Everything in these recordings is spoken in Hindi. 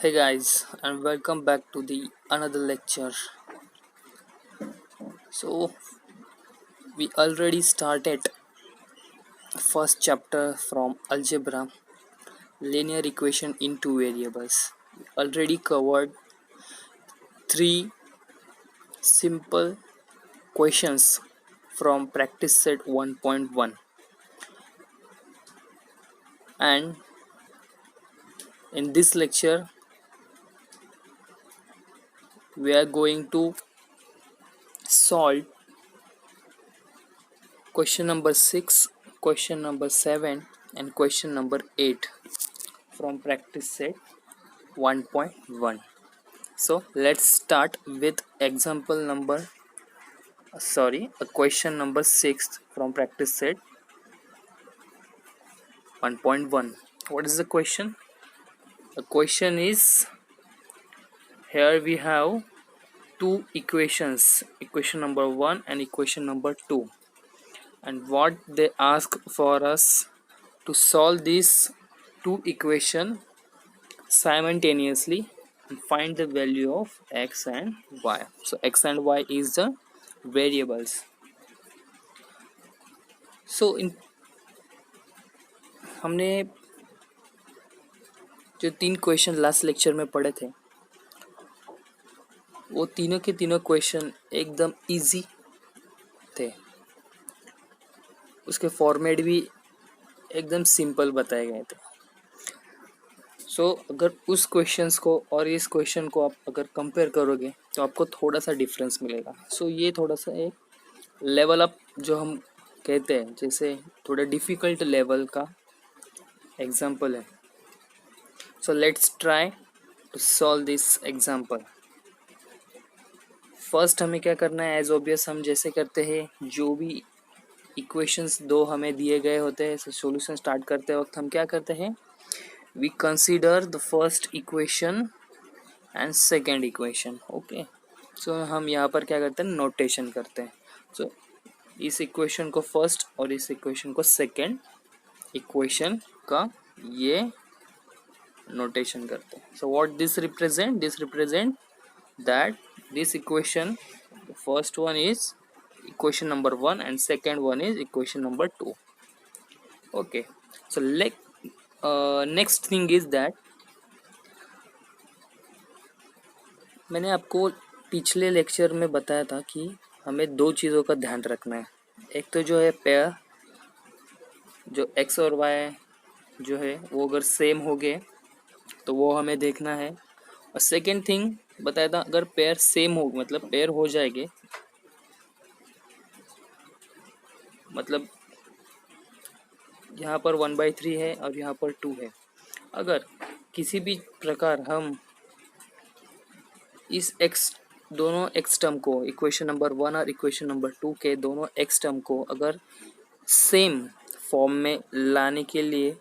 Hey guys, and welcome back to the another lecture. So we already started first chapter from algebra, linear equation in two variables. We already covered three simple questions from practice set 1.1, and in this lecture we are going to solve question number 6, question number 7, and question number 8 from practice set 1.1. So let's start with example number a question number 6 from practice set 1.1. What is the question? The question is, here we have two equations, equation number 1 and equation number 2, and what they ask for us to solve these two equation simultaneously and find the value of x and y. So x and y is the variables. So in हमने जो तीन क्वेश्चन लास्ट लेक्चर में पढ़े थे वो तीनों के तीनों क्वेश्चन एकदम इजी थे. उसके फॉर्मेट भी एकदम सिंपल बताए गए थे. सो अगर उस क्वेश्चंस को और इस क्वेश्चन को आप अगर कंपेयर करोगे तो आपको थोड़ा सा डिफरेंस मिलेगा. सो ये थोड़ा सा एक लेवल अप जो हम कहते हैं, जैसे थोड़ा डिफ़िकल्ट लेवल का एग्जाम्पल है. So let's try to solve this example. First हमें क्या करना है, एज ऑब्वियस हम जैसे करते हैं, जो भी इक्वेशंस दो हमें दिए गए होते हैं सॉल्यूशन स्टार्ट करते वक्त हम क्या करते हैं, we consider the first equation and second equation. Okay, so हम यहाँ पर क्या करते हैं, नोटेशन करते हैं. सो इस इक्वेशन को फर्स्ट और इस इक्वेशन को सेकेंड इक्वेशन का ये नोटेशन करते हैं. So what this represent that this equation, the first one is equation number 1 and second one is equation number 2. Okay, so next thing is that मैंने आपको पिछले लेक्चर में बताया था कि हमें दो चीज़ों का ध्यान रखना है. एक तो जो है पेयर, जो x और y जो है वो अगर सेम हो गए तो वो हमें देखना है. और सेकेंड थिंग बताया था, अगर पेयर सेम हो मतलब पेयर हो जाएंगे, मतलब यहाँ पर 1/3 है और यहाँ पर 2 है. अगर किसी भी प्रकार हम इस x दोनों x टर्म को, इक्वेशन नंबर 1 और इक्वेशन नंबर 2 के दोनों x टर्म को अगर सेम फॉर्म में लाने के लिए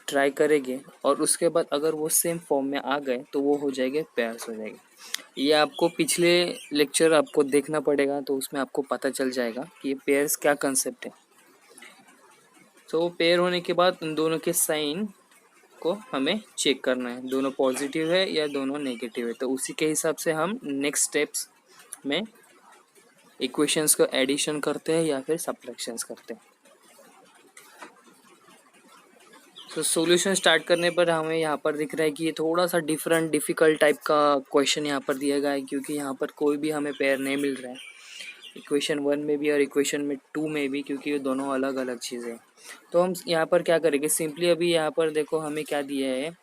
ट्राई करेंगे और उसके बाद अगर वो सेम फॉर्म में आ गए तो वो हो जाएंगे, पेयर्स हो जाएंगे. ये आपको पिछले लेक्चर आपको देखना पड़ेगा, तो उसमें आपको पता चल जाएगा कि ये पेयर्स क्या कंसेप्ट है. तो पेयर होने के बाद उन दोनों के साइन को हमें चेक करना है, दोनों पॉजिटिव है या दोनों नेगेटिव है. तो उसी के हिसाब से हम नेक्स्ट स्टेप्स में इक्वेशंस को एडिशन करते हैं या फिर सब्ट्रैक्शंस करते हैं. तो सॉल्यूशन स्टार्ट करने पर हमें यहाँ पर दिख रहा है कि ये थोड़ा सा डिफ़िकल्ट टाइप का क्वेश्चन यहाँ पर दिया गया है, क्योंकि यहाँ पर कोई भी हमें पेयर नहीं मिल रहा है, इक्वेशन 1 में भी और इक्वेशन में 2 में भी, क्योंकि ये दोनों अलग अलग चीज़ें हैं. तो हम यहाँ पर क्या करेंगे, सिंपली अभी यहाँ पर देखो हमें क्या दिया है,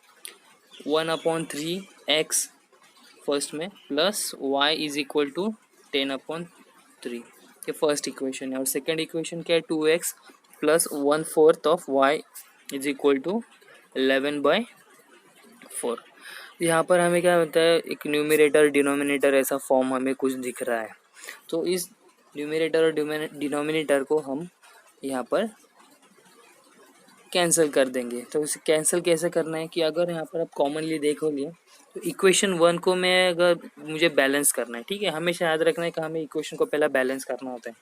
1/3x फर्स्ट में plus y is equal to 10/3 ये फर्स्ट इक्वेशन है. और सेकेंड इक्वेशन क्या है, 2x plus 1/4 of y is equal to 11/4. यहाँ पर हमें क्या होता है, एक न्यूमरेटर डिनोमिनेटर ऐसा फॉर्म हमें कुछ दिख रहा है. तो इस न्यूमरेटर और डिनोमिनेटर को हम यहाँ पर कैंसिल कर देंगे. तो इसे कैंसिल कैसे करना है कि अगर यहाँ पर आप कॉमनली देखोगे तो इक्वेशन 1 को मैं अगर मुझे बैलेंस करना है, ठीक है, हमेशा याद रखना है कि हमें इक्वेशन को पहला बैलेंस करना होता है.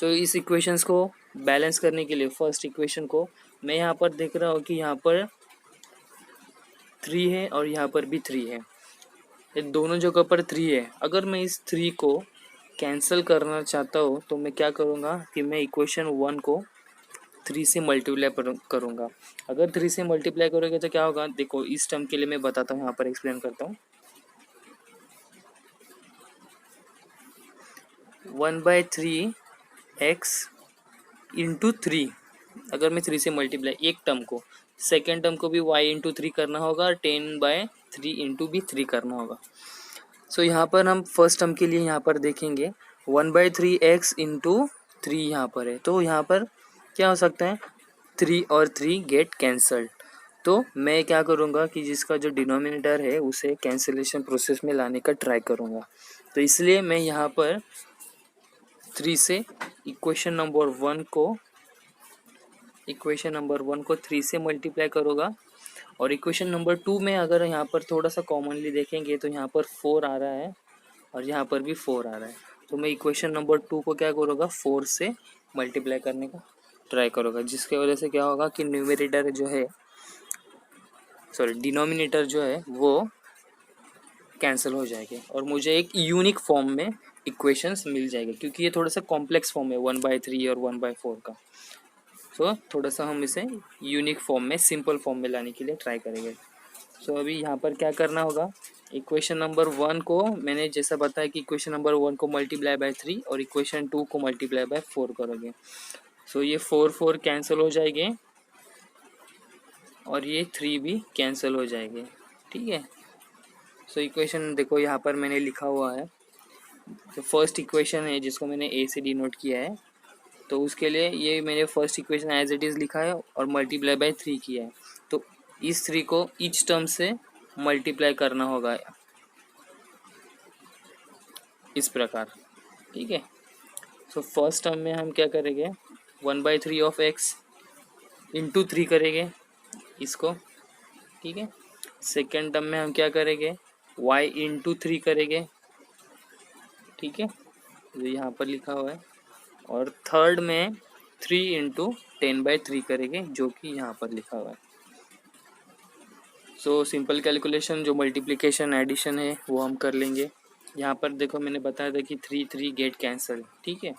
तो इस इक्वेशंस को बैलेंस करने के लिए फर्स्ट इक्वेशन को मैं यहाँ पर देख रहा हूँ कि यहाँ पर 3 है और यहाँ पर भी 3 है, ये दोनों जगह पर 3 है। अगर मैं इस 3 को कैंसिल करना चाहता हूँ तो मैं क्या करूँगा कि मैं इक्वेशन 1 को 3 से मल्टीप्लाई करूँगा। अगर 3 से मल्टीप्लाई करोगे तो क्या होगा, देखो इस टर्म के लिए मैं बताता हूँ, यहाँ पर एक्सप्लेन करता हूँ। 1/3 x इंटू 3, अगर मैं 3 से मल्टीप्लाई एक टर्म को, सेकेंड टर्म को भी y इंटू 3 करना होगा, 10/3 इंटू भी 3 करना होगा। सो यहाँ पर हम फर्स्ट टर्म के लिए यहाँ पर देखेंगे 1/3 x इंटू 3 यहाँ पर है, तो यहाँ पर क्या हो सकता है, 3 और 3 गेट कैंसल्ड। तो मैं क्या करूँगा कि जिसका जो डिनोमिनेटर है उसे कैंसिलेशन प्रोसेस में लाने का ट्राई करूँगा। तो इसलिए मैं यहाँ पर 3 से इक्वेशन नंबर 1 को 3 से मल्टीप्लाई करूँगा। और इक्वेशन नंबर 2 में अगर यहाँ पर थोड़ा सा कॉमनली देखेंगे तो यहाँ पर 4 आ रहा है और यहाँ पर भी 4 आ रहा है, तो मैं इक्वेशन नंबर 2 को क्या करूँगा, 4 से मल्टीप्लाई करने का ट्राई करूँगा, जिसके वजह से क्या होगा कि न्यूमरेटर जो है, डिनोमिनेटर जो है वो कैंसिल हो जाएगी और मुझे एक यूनिक फॉर्म में इक्वेशंस मिल जाएगी, क्योंकि ये थोड़ा सा कॉम्प्लेक्स फॉर्म है 1/3 और 1/4 का। सो थोड़ा सा हम इसे यूनिक फॉर्म में, सिंपल फॉर्म में लाने के लिए ट्राई करेंगे। सो अभी यहाँ पर क्या करना होगा, इक्वेशन नंबर 1 को मैंने जैसा बताया कि इक्वेशन नंबर 1 को मल्टीप्लाई बाय 3 और इक्वेशन 2 को मल्टीप्लाई बाय 4 करोगे। सो ये 4 कैंसिल हो जाएंगे और ये 3 भी कैंसिल हो जाएंगे, ठीक है। सो इक्वेशन देखो यहाँ पर मैंने लिखा हुआ है, तो फर्स्ट इक्वेशन है जिसको मैंने ए से डिनोट किया है, तो उसके लिए ये मैंने first equation as it is लिखा है और मल्टीप्लाई बाय 3 किया है। तो इस 3 को ईच टर्म से मल्टीप्लाई करना होगा इस प्रकार, ठीक है। सो फर्स्ट टर्म में हम क्या करेंगे, 1/3 ऑफ x इंटू 3 करेंगे इसको, ठीक है। सेकेंड टर्म में हम क्या करेंगे, y इंटू 3 करेंगे, ठीक है, जो यहाँ पर लिखा हुआ है। और थर्ड में 3 इंटू 10/3 करेंगे, जो कि यहाँ पर लिखा हुआ है। सो सिंपल कैलकुलेशन जो मल्टीप्लिकेशन एडिशन है वो हम कर लेंगे। यहाँ पर देखो मैंने बताया था कि 3 गेट कैंसल, ठीक है।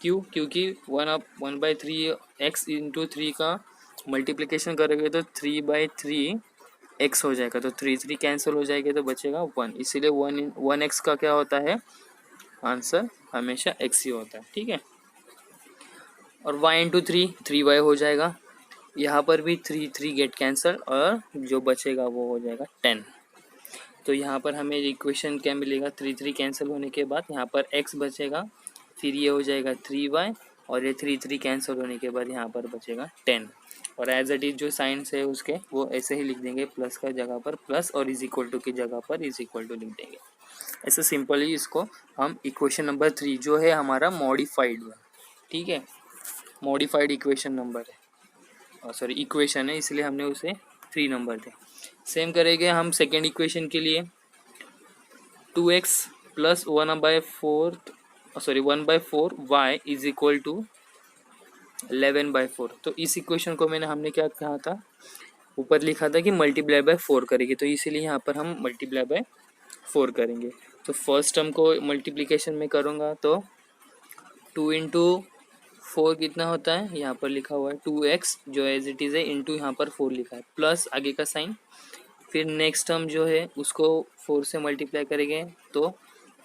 क्यों, क्योंकि 1/3 x इंटू 3 का मल्टीप्लिकेशन करोगे तो 3/3 x हो जाएगा, तो 3 कैंसिल हो जाएगा तो बचेगा 1, इसीलिए 1x का क्या होता है, आंसर हमेशा x ही होता है, ठीक है। और y इंटू 3y हो जाएगा, यहाँ पर भी 3 गेट कैंसल और जो बचेगा वो हो जाएगा 10। तो यहाँ पर हमें इक्वेशन क्या मिलेगा, 3 कैंसिल होने के बाद यहाँ पर x बचेगा, फिर ये हो जाएगा 3y और ये 3 कैंसिल होने के बाद यहाँ पर बचेगा 10। और एज इट इज जो साइंस है उसके वो ऐसे ही लिख देंगे, प्लस का जगह पर प्लस और इज इक्वल टू की जगह पर इज इक्वल टू लिख देंगे। ऐसे सिंपली इसको हम इक्वेशन नंबर 3 जो है हमारा मॉडिफाइड है, ठीक है, मॉडिफाइड इक्वेशन नंबर है, इक्वेशन है, इसलिए हमने उसे 3 नंबर दे। सेम करेंगे हम सेकेंड इक्वेशन के लिए, 2x plus 1/4 y is equal to 11/4। तो इस इक्वेशन को हमने क्या कहा था, ऊपर लिखा था कि मल्टीप्लाई बाय 4 करेंगे, तो इसीलिए यहाँ पर हम मल्टीप्लाई बाय 4 करेंगे। तो फर्स्ट टर्म को मल्टीप्लिकेशन में करूँगा तो 2 इंटू 4 कितना होता है, यहाँ पर लिखा हुआ है 2x जो एज इट इज़ है, इंटू यहाँ पर 4 लिखा है, प्लस आगे का साइन, फिर नेक्स्ट टर्म जो है उसको 4 से मल्टीप्लाई करेंगे, तो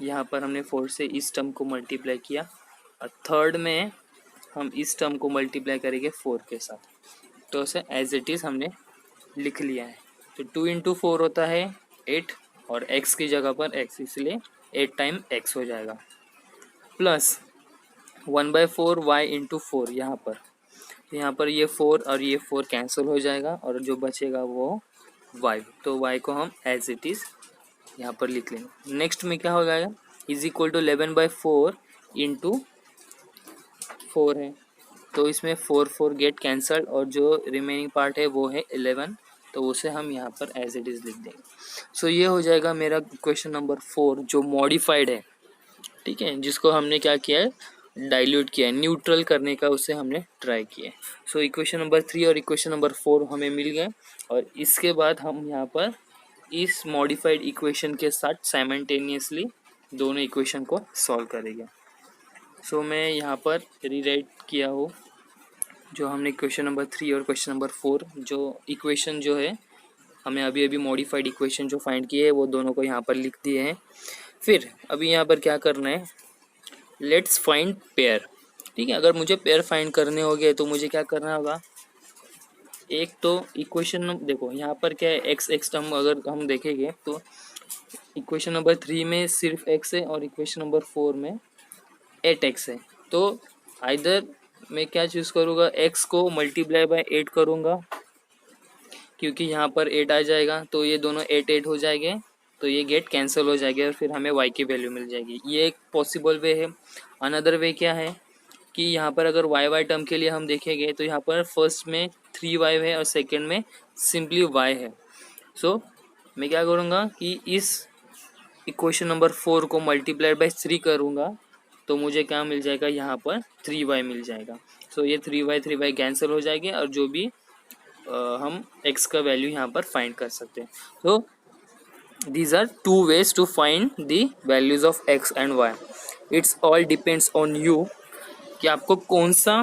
यहाँ पर हमने 4 से इस टर्म को मल्टीप्लाई किया और थर्ड में हम इस टर्म को मल्टीप्लाई करेंगे 4 के साथ, तो उसे एज इट इज़ हमने लिख लिया है। तो 2 इंटू 4 होता है 8 और x की जगह पर x, इसलिए 8 टाइम x हो जाएगा, प्लस 1/4 y इंटू 4, यहाँ पर ये 4 और ये 4 कैंसिल हो जाएगा और जो बचेगा वो y, तो y को हम एज इट इज़ यहाँ पर लिख लेंगे। नेक्स्ट में क्या हो जाएगा, इज इक्वल टू 11/4 इंटू 4 है, तो इसमें 4 गेट कैंसल और जो रिमेनिंग पार्ट है वो है 11, तो उसे हम यहाँ पर एज इट इज़ लिख देंगे। सो ये हो जाएगा मेरा क्वेश्चन नंबर 4 जो मॉडिफाइड है, ठीक है, जिसको हमने क्या किया है, डाइल्यूट किया है, न्यूट्रल करने का उसे हमने ट्राई किया है। सो इक्वेशन नंबर 3 और इक्वेशन नंबर 4 हमें मिल गए और इसके बाद हम यहाँ पर इस मॉडिफाइड इक्वेशन के साथ साइमल्टेनियसली दोनों इक्वेशन को सॉल्व करेंगे। सो मैं यहाँ पर रीराइट किया हूँ जो हमने क्वेश्चन नंबर 3 और क्वेश्चन नंबर 4 जो इक्वेशन जो है हमें अभी अभी मॉडिफाइड इक्वेशन जो फाइंड किए है वो दोनों को यहाँ पर लिख दिए हैं। फिर अभी यहाँ पर क्या करना है, लेट्स फाइंड पेयर। ठीक है, अगर मुझे पेयर फाइंड करने हो गए तो मुझे क्या करना होगा, एक तो इक्वेशन देखो यहाँ पर क्या है, एक्स एक्स टर्म अगर हम देखेंगे तो इक्वेशन नंबर 3 में सिर्फ एक्स है और इक्वेशन नंबर 4 में 8x है। तो आइदर मैं क्या चूज़ करूँगा, x को मल्टीप्लाई बाय 8 करूँगा क्योंकि यहाँ पर 8 आ जाएगा तो ये दोनों 8 8 हो जाएंगे तो ये गेट कैंसिल हो जाएगा और फिर हमें y की वैल्यू मिल जाएगी। ये एक पॉसिबल वे है। अनदर वे क्या है कि यहाँ पर अगर y टर्म के लिए हम देखेंगे तो यहाँ पर फर्स्ट में 3y है और सेकेंड में सिंपली y है। सो मैं क्या करूँगा कि इस इक्वेशन नंबर 4 को मल्टीप्लाई बाय 3 करूँगा तो मुझे क्या मिल जाएगा, यहाँ पर 3y मिल जाएगा। सो ये 3y कैंसिल हो जाएंगे और जो भी हम x का वैल्यू यहाँ पर फाइंड कर सकते हैं। तो these are two ways to find the values of x and y. It's all depends on you कि आपको कौन सा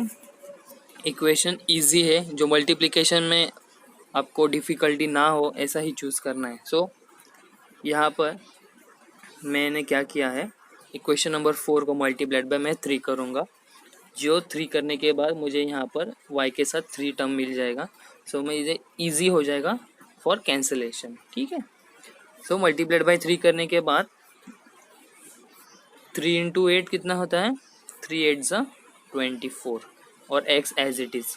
इक्वेशन इजी है, जो मल्टीप्लिकेशन में आपको डिफ़िकल्टी ना हो ऐसा ही चूज़ करना है। सो यहाँ पर मैंने क्या किया है, इक्वेशन नंबर 4 को मल्टीप्लाइड बाय मैं 3 करूँगा। जो 3 करने के बाद मुझे यहाँ पर y के साथ 3 टर्म मिल जाएगा। सो मैं इसे ईजी हो जाएगा फॉर कैंसिलेशन। ठीक है, सो मल्टीप्लाइड बाय 3 करने के बाद 3 इंटू 8 कितना होता है, 3 8 ज़ा 24 और x एज इट इज़।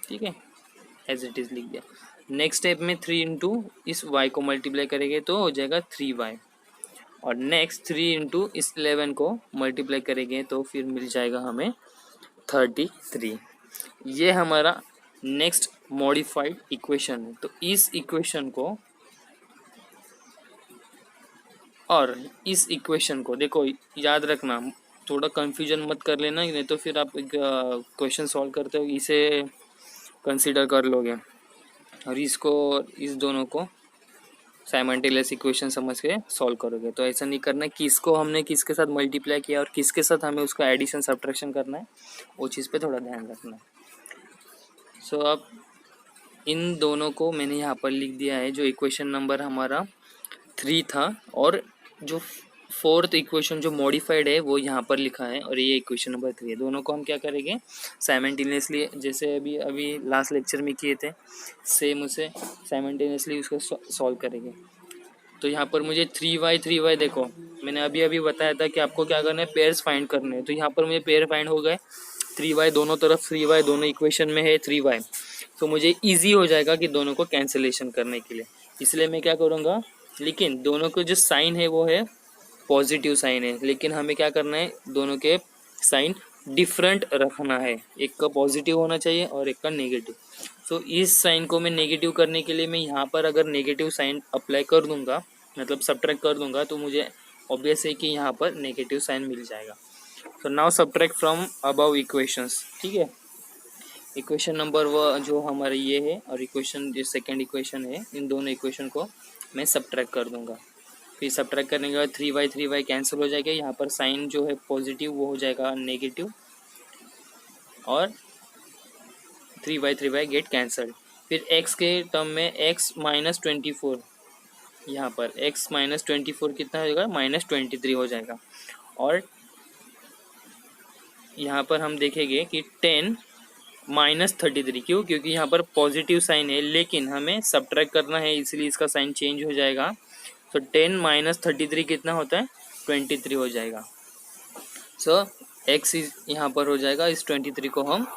ठीक है, एज इट इज़ लिख दिया। नेक्स्ट स्टेप में 3 इंटू इस y को मल्टीप्लाई करेंगे तो हो जाएगा 3y और नेक्स्ट 3 इंटू इस 11 को मल्टीप्लाई करेंगे तो फिर मिल जाएगा हमें 33। ये हमारा नेक्स्ट मॉडिफाइड इक्वेशन है। तो इस इक्वेशन को और इस इक्वेशन को देखो, याद रखना, थोड़ा कंफ्यूजन मत कर लेना, नहीं तो फिर आप क्वेश्चन सॉल्व करते हो इसे कंसीडर कर लोगे और इसको इस दोनों को साइमल्टेनियस इक्वेशन समझ के सॉल्व करोगे। तो ऐसा नहीं करना है किसको हमने किसके साथ मल्टीप्लाई किया और किसके साथ हमें उसका एडिशन सब्ट्रैक्शन करना है, वो चीज़ पे थोड़ा ध्यान रखना है। सो अब इन दोनों को मैंने यहाँ पर लिख दिया है। जो इक्वेशन नंबर हमारा 3 था और जो 4th इक्वेशन जो मॉडिफाइड है वो यहाँ पर लिखा है और ये इक्वेशन नंबर 3 है। दोनों को हम क्या करेंगे, साइमल्टेनियसली जैसे अभी लास्ट लेक्चर में किए थे सेम उसे साइमल्टेनियसली उसको सॉल्व करेंगे। तो यहाँ पर मुझे 3y देखो मैंने अभी बताया था कि आपको क्या करना है, पेयर्स फाइंड करने हैं। तो यहाँ पर मुझे पेयर फाइंड हो गए, 3y दोनों तरफ 3y दोनों इक्वेशन में है 3y। तो मुझे ईजी हो जाएगा कि दोनों को कैंसिलेशन करने के लिए। इसलिए मैं क्या करूँगा, लेकिन दोनों को जो साइन है वो है पॉजिटिव साइन है, लेकिन हमें क्या करना है, दोनों के साइन डिफरेंट रखना है। एक का पॉजिटिव होना चाहिए और एक का नेगेटिव। तो इस साइन को मैं नेगेटिव करने के लिए मैं यहाँ पर अगर नेगेटिव साइन अप्लाई कर दूंगा, मतलब सब्ट्रैक्ट कर दूंगा, तो मुझे ऑब्वियस है कि यहाँ पर नेगेटिव साइन मिल जाएगा। तो now subtract from above equations. ठीक है, इक्वेशन नंबर जो हमारे ये है और इक्वेशन जो सेकेंड इक्वेशन है, इन दोनों इक्वेशन को मैं सब्ट्रैक्ट कर दूंगा। फिर सब्ट्रैक्ट करने के बाद 3y कैंसिल हो जाएगा। यहाँ पर साइन जो है पॉजिटिव वो हो जाएगा नेगेटिव और 3y गेट कैंसल्ड। फिर x के टर्म में x माइनस 24, यहाँ पर x माइनस 24 कितना हो जाएगा, माइनस 23 हो जाएगा। और यहाँ पर हम देखेंगे कि 10 माइनस 33, क्यों, क्योंकि यहाँ पर पॉजिटिव साइन है लेकिन हमें सब्ट्रैक्ट करना है इसलिए इसका साइन चेंज हो जाएगा। तो 10 माइनस 33 कितना होता है, 23 हो जाएगा। सो x इज यहाँ पर हो जाएगा, इस 23 को हम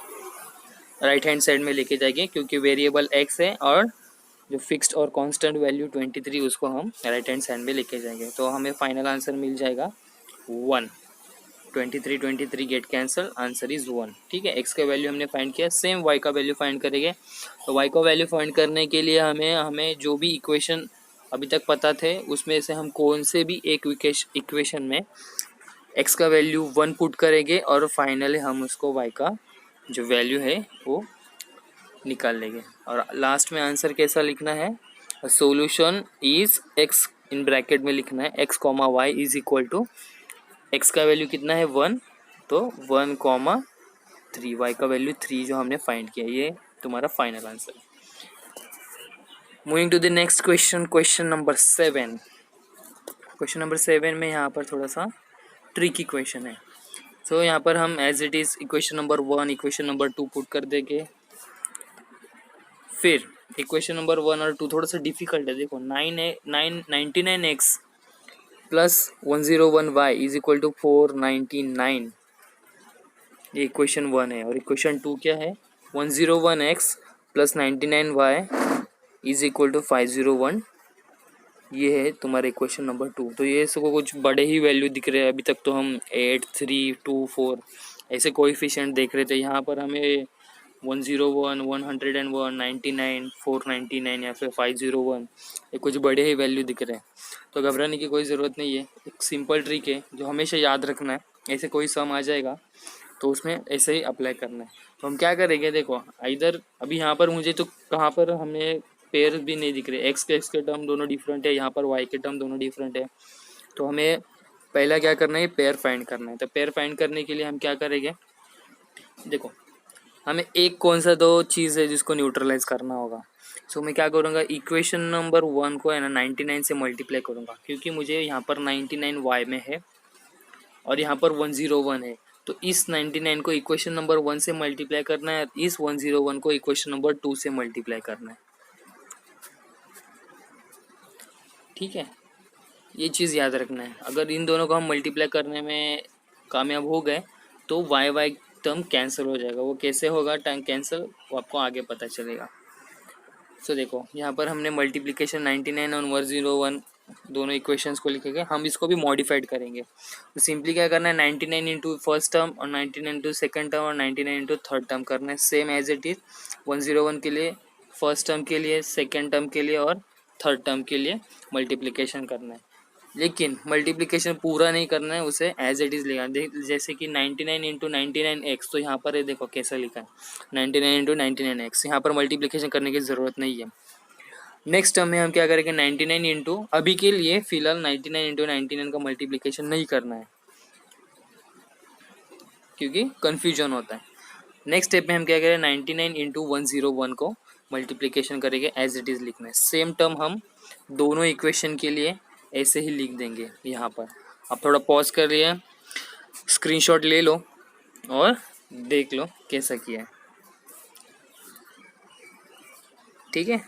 राइट हैंड साइड में लेके जाएंगे क्योंकि वेरिएबल x है और जो फिक्स्ड और कांस्टेंट वैल्यू 23 उसको हम राइट हैंड साइड में लेके जाएंगे। तो हमें फाइनल आंसर मिल जाएगा 1। 23 गेट कैंसल, आंसर इज 1। ठीक है, x का वैल्यू हमने फाइंड किया, सेम y का वैल्यू फाइंड करेंगे। तो y का वैल्यू फाइंड करने के लिए हमें जो भी इक्वेशन अभी तक पता थे उसमें से हम कौन से भी एक इक्वेशन में x का वैल्यू 1 पुट करेंगे और फाइनली हम उसको y का जो वैल्यू है वो निकाल लेंगे। और लास्ट में आंसर कैसा लिखना है, solution is x in bracket में लिखना है x comma y is equal to x का वैल्यू कितना है 1, तो 1 कॉमा 3, y का वैल्यू 3 जो हमने फाइंड किया, ये तुम्हारा फाइनल आंसर है। Moving to the next question, question number 7। Question number 7 में यहाँ पर थोड़ा सा ट्रिकी क्वेश्चन है। सो यहाँ पर हम as it is equation number 1 equation number 2 put कर देंगे। फिर इक्वेशन नंबर 1 और 2 थोड़ा सा डिफिकल्ट है। देखो 99x plus 101y is equal to 499, ये इक्वेशन 1 है। और इक्वेशन 2 क्या है, 101x plus 99y is equal to 501, ये है तुम्हारा इक्वेशन नंबर 2। तो ये सबको कुछ बड़े ही वैल्यू दिख रहे हैं। अभी तक तो हम 8, 3, 2, 4 ऐसे कोएफिशिएंट देख रहे थे। यहाँ पर हमें 101, 101, 99, 499 या फिर 501 ये कुछ बड़े ही वैल्यू दिख रहे हैं। तो घबराने की कोई ज़रूरत नहीं है। एक सिंपल ट्रिक है जो हमेशा याद रखना है। ऐसे कोई सम आ जाएगा तो उसमें ऐसे ही अप्लाई करना है। तो हम क्या करेंगे, देखो इधर अभी यहाँ पर मुझे तो कहाँ पर हमें पेयर भी नहीं दिख रहे। एक्स के टर्म दोनों डिफरेंट है, यहाँ पर वाई के टर्म दोनों डिफरेंट है। तो हमें पहला क्या करना है, पेयर फाइंड करना है। तो पेयर फाइंड करने के लिए हम क्या करेंगे, देखो हमें एक कौन सा दो चीज़ है जिसको न्यूट्रलाइज करना होगा। सो मैं क्या करूँगा, इक्वेशन नंबर 1 को है ना 99 से मल्टीप्लाई करूँगा, क्योंकि मुझे यहाँ पर 99 वाई में है और यहाँ पर 101 है। तो इस 99 को इक्वेशन नंबर 1 से मल्टीप्लाई करना है, इस 101 को इक्वेशन नंबर 2 से मल्टीप्लाई करना है। ठीक है, ये चीज़ याद रखना है। अगर इन दोनों को हम मल्टीप्लाई करने में कामयाब हो गए तो वाई वाई टर्म कैंसिल हो जाएगा। वो कैसे होगा टर्म कैंसिल, वो आपको आगे पता चलेगा। सो देखो यहाँ पर हमने मल्टीप्लिकेशन 99 और 101 दोनों इक्वेशंस को लिखेंगे। हम इसको भी मॉडिफाइड करेंगे। तो सिंपली क्या करना है, 99 इंटू फर्स्ट टर्म और 99 इंटू सेकेंड टर्म और 99 इंटू थर्ड टर्म करना है, सेम एज इट इज़ 101 के लिए, फर्स्ट टर्म के लिए, सेकेंड टर्म के लिए और थर्ड टर्म के लिए मल्टीप्लिकेशन करना है। लेकिन मल्टीप्लिकेशन पूरा नहीं करना है, उसे एज इट इज़ लिखा। जैसे कि 99 इंटू 99x, तो यहाँ पर देखो कैसा लिखा है 99 इंटू 99x, यहाँ पर मल्टीप्लिकेशन करने की ज़रूरत नहीं है। नेक्स्ट टर्म में हम क्या करेंगे, 99 इंटू, अभी के लिए फिलहाल 99 इंटू 99 का मल्टीप्लिकेशन नहीं करना है क्योंकि कन्फ्यूजन होता है। नेक्स्ट स्टेप में हम क्या करें, 99 इंटू 101 को मल्टीप्लिकेशन करेंगे, एज इट इज़ लिखना है। सेम टर्म हम दोनों इक्वेशन के लिए ऐसे ही लिख देंगे यहाँ पर। अब थोड़ा पॉज कर लिए, स्क्रीनशॉट ले लो और देख लो कैसा किया है। ठीक है,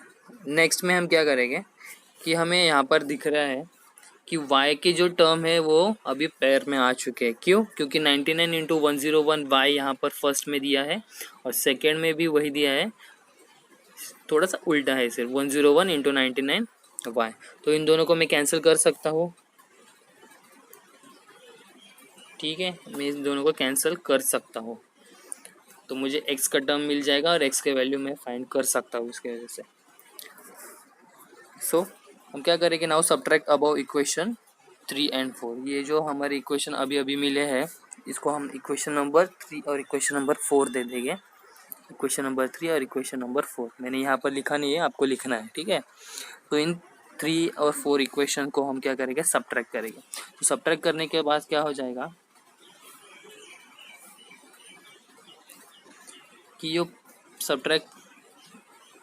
नेक्स्ट में हम क्या करेंगे कि हमें यहाँ पर दिख रहा है कि y के जो टर्म है वो अभी पेयर में आ चुके हैं। क्यों, क्योंकि 99 इंटू 101 y यहाँ पर फर्स्ट में दिया है और सेकेंड में भी वही दिया है, थोड़ा सा उल्टा है सिर्फ 101 इंटू 99 y। तो इन दोनों को मैं कैंसिल कर सकता हूँ। ठीक है, मैं इन दोनों को कैंसिल कर सकता हूँ, तो मुझे x का टर्म मिल जाएगा और x के वैल्यू मैं फाइंड कर सकता हूँ इसके वजह से। सो हम क्या करेंगे, now subtract above equation 3 and 4। ये जो हमारे इक्वेशन अभी अभी मिले हैं इसको हम इक्वेशन नंबर 3 और इक्वेशन नंबर 4 दे देंगे। इक्वेशन नंबर 3 और इक्वेशन नंबर 4 मैंने यहाँ पर लिखा नहीं है, आपको लिखना है। ठीक है, तो इन 3 और 4 इक्वेशन को हम क्या करेंगे, सब्ट्रैक्ट करेंगे। तो सब्ट्रैक्ट करने के बाद क्या हो जाएगा कि यो सब्ट्रैक्ट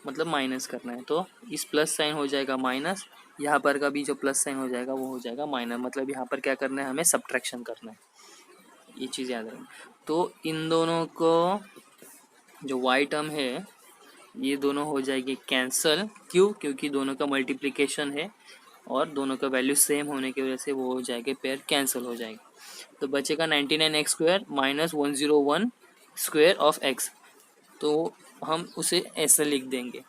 मतलब माइनस करना है, तो इस प्लस साइन हो जाएगा माइनस, यहाँ पर का भी जो प्लस साइन हो जाएगा वो हो जाएगा माइनस। मतलब यहाँ पर क्या करना है, हमें सब्ट्रैक्शन करना है, ये चीज़ याद रखना। तो इन दोनों को जो y टर्म है ये दोनों हो जाएगी कैंसल। क्यों, क्योंकि दोनों का मल्टीप्लिकेशन है और दोनों का वैल्यू सेम होने की वजह से वो हो जाएगा, पेयर कैंसिल हो जाएगा। तो बचेगा 99x square minus 101 square of x। तो हम उसे ऐसे लिख देंगे,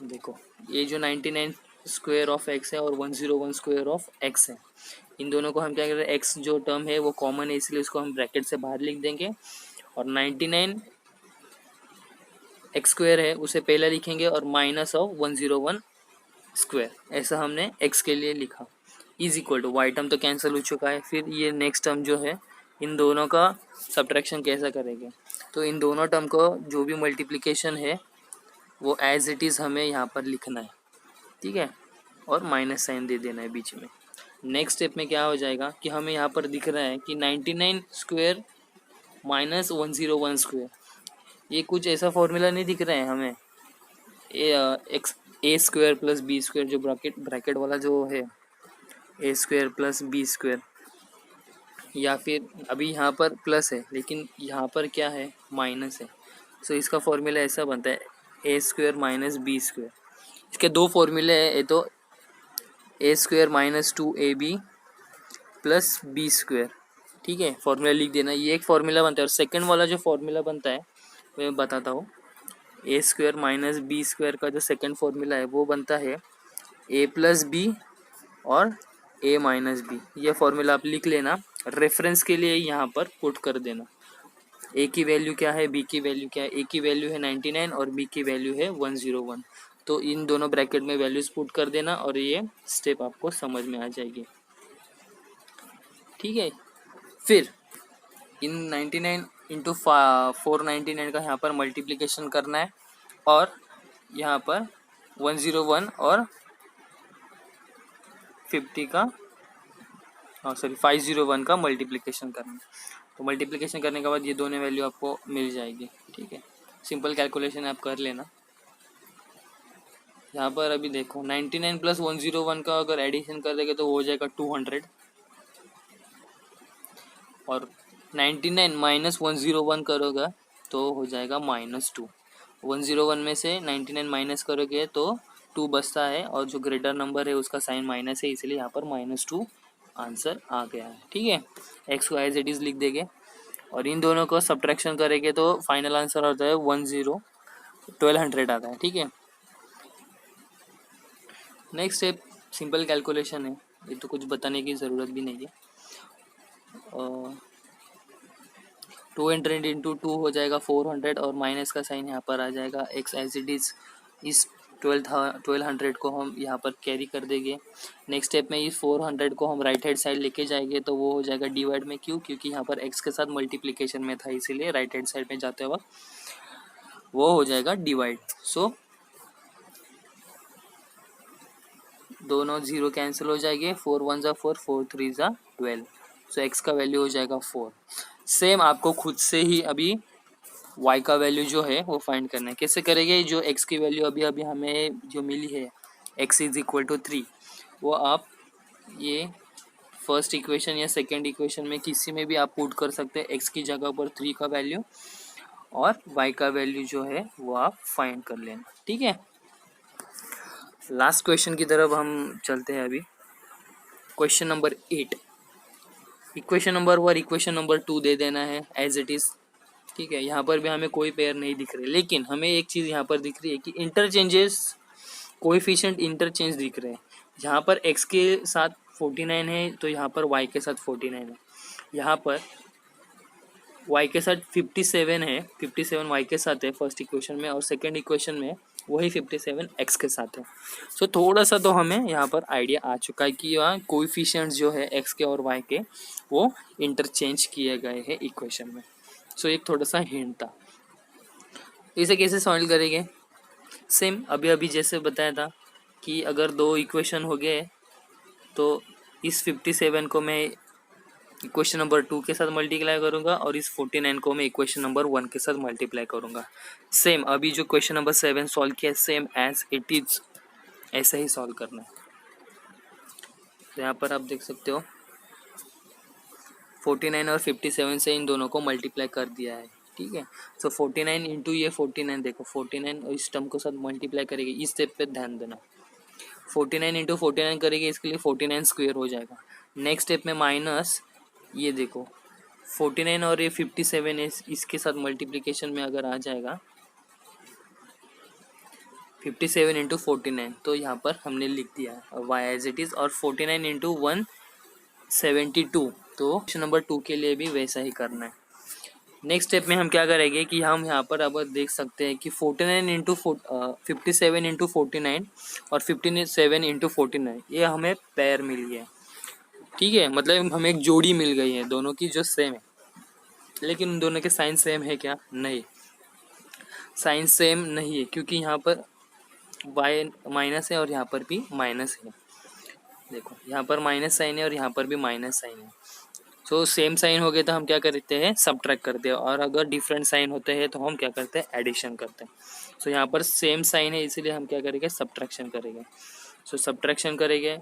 देखो ये जो 99 स्क्वायर ऑफ x है और 101 स्क्वायर ऑफ x है, इन दोनों को हम क्या करें, x जो टर्म है वो कॉमन है इसलिए उसको हम ब्रैकेट से बाहर लिख देंगे और 99 x स्क्वायर है उसे पहले लिखेंगे और माइनस ऑफ 101 स्क्वायर, ऐसा हमने x के लिए लिखा। Is equal to y term तो कैंसिल हो चुका है, फिर ये नेक्स्ट टर्म जो है इन दोनों का सब्ट्रैक्शन कैसा करेंगे, तो इन दोनों टर्म को जो भी मल्टीप्लिकेशन है वो एज इट इज़ हमें यहाँ पर लिखना है, ठीक है, और माइनस साइन दे देना है बीच में। नेक्स्ट स्टेप में क्या हो जाएगा कि हमें यहाँ पर दिख रहा है कि 99 स्क्वायर माइनस 101 स्क्वायर, ये कुछ ऐसा फॉर्मूला नहीं दिख रहा है हमें, ए स्क्वायर प्लस बी स्क्वायर जो ब्रैकेट वाला जो है a square plus b square, या फिर अभी यहाँ पर प्लस है लेकिन यहाँ पर क्या है माइनस है, सो इसका फॉर्मूला ऐसा बनता है a square minus b square. इसके दो फॉर्मूले हैं, ये तो a square minus 2ab plus b square, ठीक है, फॉर्मूला लिख देना, ये एक फॉर्मूला बनता है। और सेकंड वाला जो फॉर्मूला बनता है मैं बताता हूँ, ए स्क्वायर माइनस बी स्क्वायर का जो सेकंड फॉर्मूला है वो बनता है ए प्लस बी और ए माइनस बी, ये फॉर्मूला आप लिख लेना, रेफरेंस के लिए यहाँ पर पुट कर देना। ए की वैल्यू क्या है, बी की वैल्यू क्या है, ए की वैल्यू है 99 और बी की वैल्यू है 101, तो इन दोनों ब्रैकेट में वैल्यूज पुट कर देना और ये स्टेप आपको समझ में आ जाएगी, ठीक है। फिर इन 99 इंटू 499 का यहाँ पर मल्टीप्लिकेशन करना है और यहाँ पर 101 और 50 का 501 का मल्टीप्लिकेशन करना है। तो मल्टीप्लिकेशन करने के बाद ये दोनों वैल्यू आपको मिल जाएगी, ठीक है, सिंपल कैलकुलेशन आप कर लेना। यहाँ पर अभी देखो 99 प्लस 101 का अगर एडिशन कर देंगे तो हो जाएगा 200 और 99 माइनस 101 करोगे तो हो जाएगा -2। 101 में से 99 माइनस करोगे तो 2 बचता है और जो ग्रेटर नंबर है उसका साइन माइनस है, इसलिए यहाँ पर -2 आंसर आ गया है, ठीक है। एक्स को एज इट इज़ लिख देंगे और इन दोनों को सब्ट्रैक्शन करेंगे तो फाइनल आंसर आता है 1200 आता है, ठीक है। नेक्स्ट स्टेप सिंपल कैलकुलेशन है, ये तो कुछ बताने की ज़रूरत भी नहीं है। 200 इंटू 2 हो जाएगा 400 और माइनस का साइन यहाँ पर आ जाएगा, एक्स एज इट इज़ इस 1200 को हम यहाँ पर कैरी कर देंगे। नेक्स्ट स्टेप में इस 400 को हम राइट हैंड साइड लेके जाएंगे तो वो हो जाएगा डिवाइड में, क्योंकि यहाँ पर एक्स के साथ मल्टीप्लिकेशन में था, इसीलिए राइट हैंड साइड में जाते वक्त वो हो जाएगा डिवाइड। सो दोनों जीरो कैंसिल हो जाएंगे, 4 1 ज़ा 4, 4 3 ज़ा 12, सो एक्स का वैल्यू हो जाएगा 4। सेम आपको खुद से ही अभी y का वैल्यू जो है वो फाइंड करना है। कैसे करेंगे, जो x की वैल्यू अभी अभी हमें जो मिली है x इज इक्वल टू 3, वो आप ये फर्स्ट इक्वेशन या सेकंड इक्वेशन में किसी में भी आप पुट कर सकते हैं, x की जगह पर 3 का वैल्यू और y का वैल्यू जो है वो आप फाइंड कर लेना, ठीक है। लास्ट क्वेश्चन की तरफ हम चलते हैं अभी, question number 8। Equation number 1 equation number 2 दे देना है एज इट इज़, ठीक है। यहाँ पर भी हमें कोई पेयर नहीं दिख रहे, लेकिन हमें एक चीज़ यहाँ पर दिख रही है कि इंटरचेंजेस कोएफिशिएंट इंटरचेंज दिख रहे हैं। यहाँ पर x के साथ 49 है तो यहाँ पर y के साथ 49 है, यहाँ पर y के साथ 57 है, 57 y के साथ है फर्स्ट इक्वेशन में, और सेकंड इक्वेशन में वही 57 x के साथ है। सो थोड़ा सा तो हमें यहाँ पर आइडिया आ चुका है कि यहाँ कोएफिशिएंट्स जो है x के और y के वो इंटरचेंज किए गए हैं इक्वेशन में। सो एक थोड़ा सा हिंट था। इसे कैसे सॉल्व करेंगे, सेम अभी अभी जैसे बताया था कि अगर दो इक्वेशन हो गए तो इस 57 को मैं इक्वेशन नंबर 2 के साथ मल्टीप्लाई करूंगा और इस 49 को मैं इक्वेशन नंबर 1 के साथ मल्टीप्लाई करूंगा। सेम अभी जो क्वेश्चन नंबर 7 सॉल्व किया सेम एज इट इज ऐसा ही सॉल्व करना है। तो यहाँ पर आप देख सकते हो 49 और 57 से इन दोनों को मल्टीप्लाई कर दिया है, ठीक है। सो 49 इंटू ये 49, देखो 49 और इस टर्म को साथ मल्टीप्लाई करेंगे, इस स्टेप पे ध्यान देना। 49 इंटू 49 करेंगे, इसके लिए 49 स्क्वायर हो जाएगा। नेक्स्ट स्टेप में माइनस ये देखो 49 और ये 57 इसके साथ मल्टीप्लिकेशन में अगर आ जाएगा 57 इंटू 49, तो यहाँ पर हमने लिख दिया है y एज इट इज़, और 49 इंटू 172, तो क्वेश्चन नंबर 2 के लिए भी वैसा ही करना है। नेक्स्ट स्टेप में हम क्या करेंगे कि हम यहाँ पर अब देख सकते हैं कि 49 इंटू 57 इंटू 49 और 57 इंटू 49 ये हमें पेयर मिल गया है। ठीक है, मतलब हमें एक जोड़ी मिल गई है दोनों की जो सेम है, लेकिन उन दोनों के साइन सेम है क्या? नहीं, साइन सेम नहीं है, क्योंकि यहाँ पर y माइनस है और यहाँ पर भी माइनस है। देखो यहाँ पर माइनस साइन है और यहाँ पर भी माइनस साइन है। सो सेम साइन हो गए तो हम क्या करते हैं? सब्ट्रैक्ट करते हैं, और अगर डिफरेंट साइन होते हैं तो हम क्या करते हैं? एडिशन करते हैं। सो यहाँ पर सेम साइन है, इसीलिए हम क्या करेंगे? सब्ट्रैक्शन करेंगे। सो सब्ट्रैक्शन करेंगे,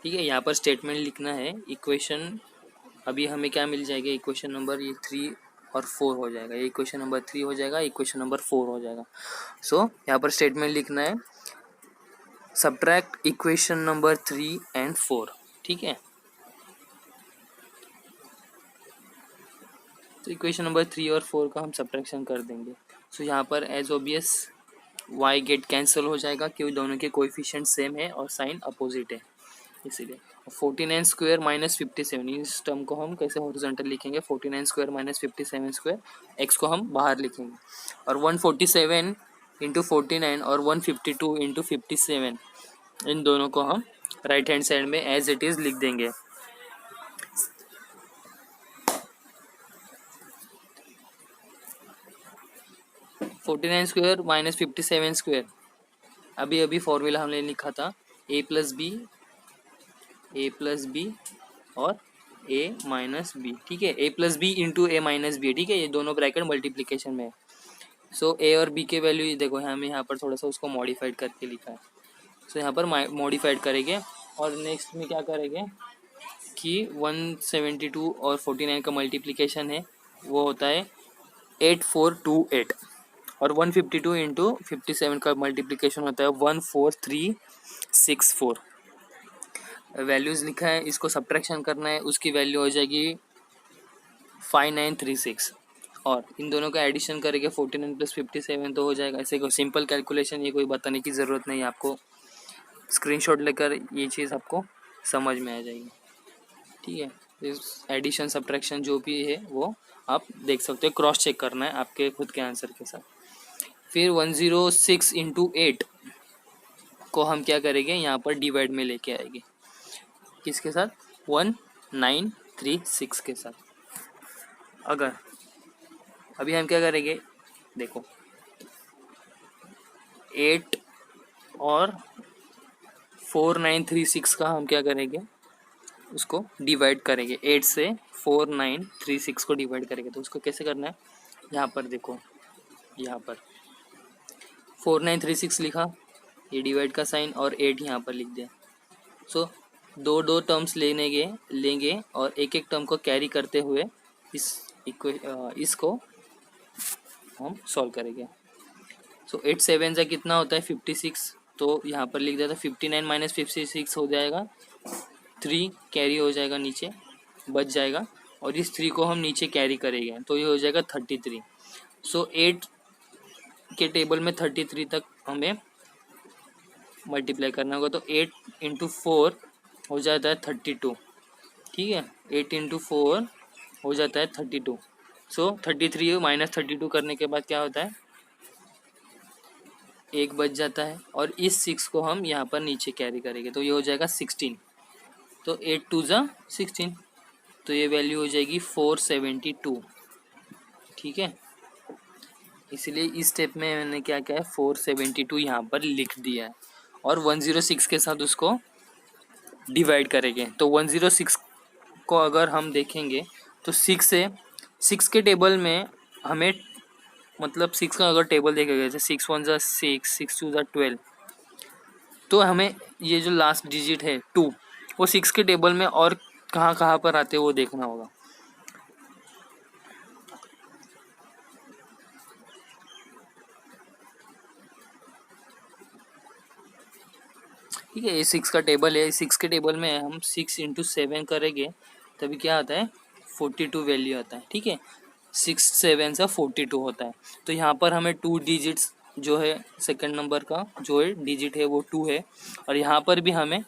ठीक है। यहाँ पर स्टेटमेंट लिखना है। इक्वेशन अभी हमें क्या मिल जाएगा? इक्वेशन नंबर ये 3 और 4 हो जाएगा। ये इक्वेशन नंबर 3 हो जाएगा, इक्वेशन नंबर 4 हो जाएगा। सो यहाँ पर स्टेटमेंट लिखना है, सब्ट्रैक्ट इक्वेशन नंबर 3 एंड 4, ठीक है। तो इक्वेशन नंबर 3 और 4 का हम सब्ट्रैक्शन कर देंगे। सो यहाँ पर as obvious y get cancel हो जाएगा, क्योंकि दोनों के कोएफिशिएंट सेम है और साइन अपोजिट है, इसीलिए। 49 स्क्वायर माइनस 57, इस टर्म को हम कैसे हॉरिजॉन्टल लिखेंगे? 49 स्क्वायर माइनस 57 स्क्वायर, एक्स को हम बाहर लिखेंगे, और 147 इंटू 49 और 152 इंटू 57, इन दोनों को हम राइट हैंड साइड में एज इट इज़ लिख देंगे। $49 स्क्वायर माइनस 57 स्क्वायर, अभी अभी फॉर्मूला हमने लिखा था a प्लस बी और a माइनस बी, ठीक है। a plus B into A minus B, ठीक है। ये दोनों ब्रैकेट मल्टीप्लिकेशन में है। सो a और b के वैल्यू देखो, हमें यहाँ पर थोड़ा सा उसको मॉडिफाइड करके लिखा है। सो यहाँ पर मॉडिफाइड करेंगे, और नेक्स्ट में क्या करेंगे कि 172 और 49 का मल्टीप्लिकेशन है, वो होता है 8428, और 152 इंटू 57 का मल्टीप्लिकेशन होता है 14364। वैल्यूज़ लिखा है, इसको सब्ट्रैक्शन करना है, उसकी वैल्यू हो जाएगी 5936, और इन दोनों का एडिशन करेंगे 49 प्लस 57 तो हो जाएगा। ऐसे कोई सिंपल कैलकुलेशन, ये कोई बताने की ज़रूरत नहीं है आपको, स्क्रीनशॉट लेकर ये चीज़ आपको समझ में आ जाएगी, ठीक है। इस एडिशन सब्ट्रैक्शन जो भी है वो आप देख सकते हो, क्रॉस चेक करना है आपके खुद के आंसर के साथ। फिर 106 इंटू 8 को हम क्या करेंगे? यहाँ पर डिवाइड में लेके आएंगे, किसके साथ? 1936 के साथ। अगर अभी हम क्या करेंगे? देखो 8 और 4936 का हम क्या करेंगे? उसको डिवाइड करेंगे। 8 से 4936 को डिवाइड करेंगे, तो उसको कैसे करना है? यहाँ पर देखो, यहाँ पर 4936 लिखा, ये डिवाइड का साइन, और 8 यहाँ पर लिख दिया। सो दो टर्म्स लेंगे और एक एक टर्म को कैरी करते हुए इसको हम सॉल्व करेंगे। सो 8 7 से कितना होता है? 56, तो यहाँ पर लिख देता है 59 माइनस 56 हो जाएगा, 3 कैरी हो जाएगा, नीचे बच जाएगा, और इस 3 को हम नीचे कैरी करेंगे तो ये हो जाएगा 33। सो 8 के टेबल में 33 तक हमें मल्टीप्लाई करना होगा, तो 8 इंटू 4 हो जाता है 32, ठीक है। 8 इंटू 4 हो जाता है 32। सो 33 माइनस 32 करने के बाद क्या होता है? एक बच जाता है, और इस 6 को हम यहाँ पर नीचे कैरी करेंगे, तो ये हो जाएगा 16। तो 8 2 ज़ा 16, तो ये वैल्यू हो जाएगी 472, ठीक है। इसलिए इस स्टेप में मैंने क्या किया है? 472 यहाँ पर लिख दिया है, और 106 के साथ उसको डिवाइड करेंगे। तो 106 को अगर हम देखेंगे तो 6 के टेबल में हमें, मतलब 6 का अगर टेबल देखेंगे, जैसे 6 1 ज़ा 6, 6 2 ज़ा 12, तो हमें ये जो लास्ट डिजिट है 2, वो 6 के टेबल में और कहाँ कहाँ पर आते हैं वो देखना होगा। ठीक है, ये 6 का टेबल है। 6 के टेबल में हम 6 इंटू 7 करेंगे, तभी क्या आता है? 42 वैल्यू आता है, ठीक है। 6 7 से 42 होता है। तो यहाँ पर हमें 2 डिजिट्स जो है, सेकंड नंबर का जो है डिजिट है वो 2 है, और यहाँ पर भी हमें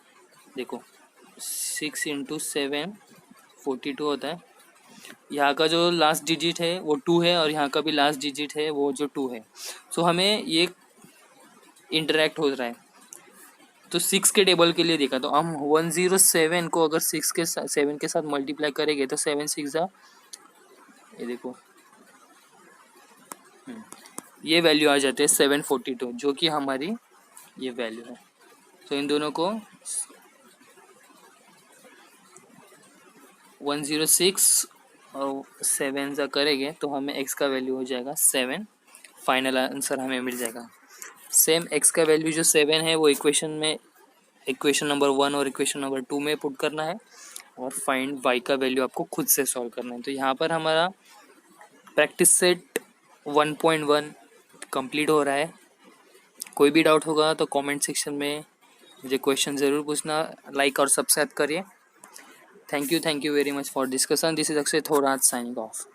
देखो 6 इंटू 7 42 होता है। यहाँ का जो लास्ट डिजिट है वो 2 है, और यहाँ का भी लास्ट डिजिट है वो जो 2 है। सो हमें ये इंटरेक्ट हो रहा है, तो 6 के टेबल के लिए देखा तो हम 107 को अगर 7 के साथ मल्टीप्लाई करेंगे तो 7 6 ये देखो ये वैल्यू आ जाते हैं 742 जो कि हमारी ये वैल्यू है। तो इन दोनों को 106 और 7 सा करेंगे तो हमें x का वैल्यू हो जाएगा 7। फाइनल आंसर हमें मिल जाएगा। सेम x का वैल्यू जो 7 है वो इक्वेशन नंबर 1 और इक्वेशन नंबर 2 में पुट करना है और फाइंड y का वैल्यू आपको खुद से सॉल्व करना है। तो यहाँ पर हमारा प्रैक्टिस सेट 1.1 कंप्लीट हो रहा है। कोई भी डाउट होगा तो कमेंट सेक्शन में मुझे क्वेश्चन ज़रूर पूछना। लाइक और सब्सक्राइब करिए। Thank you very much for discussion. This is Akshay Thorat signing off.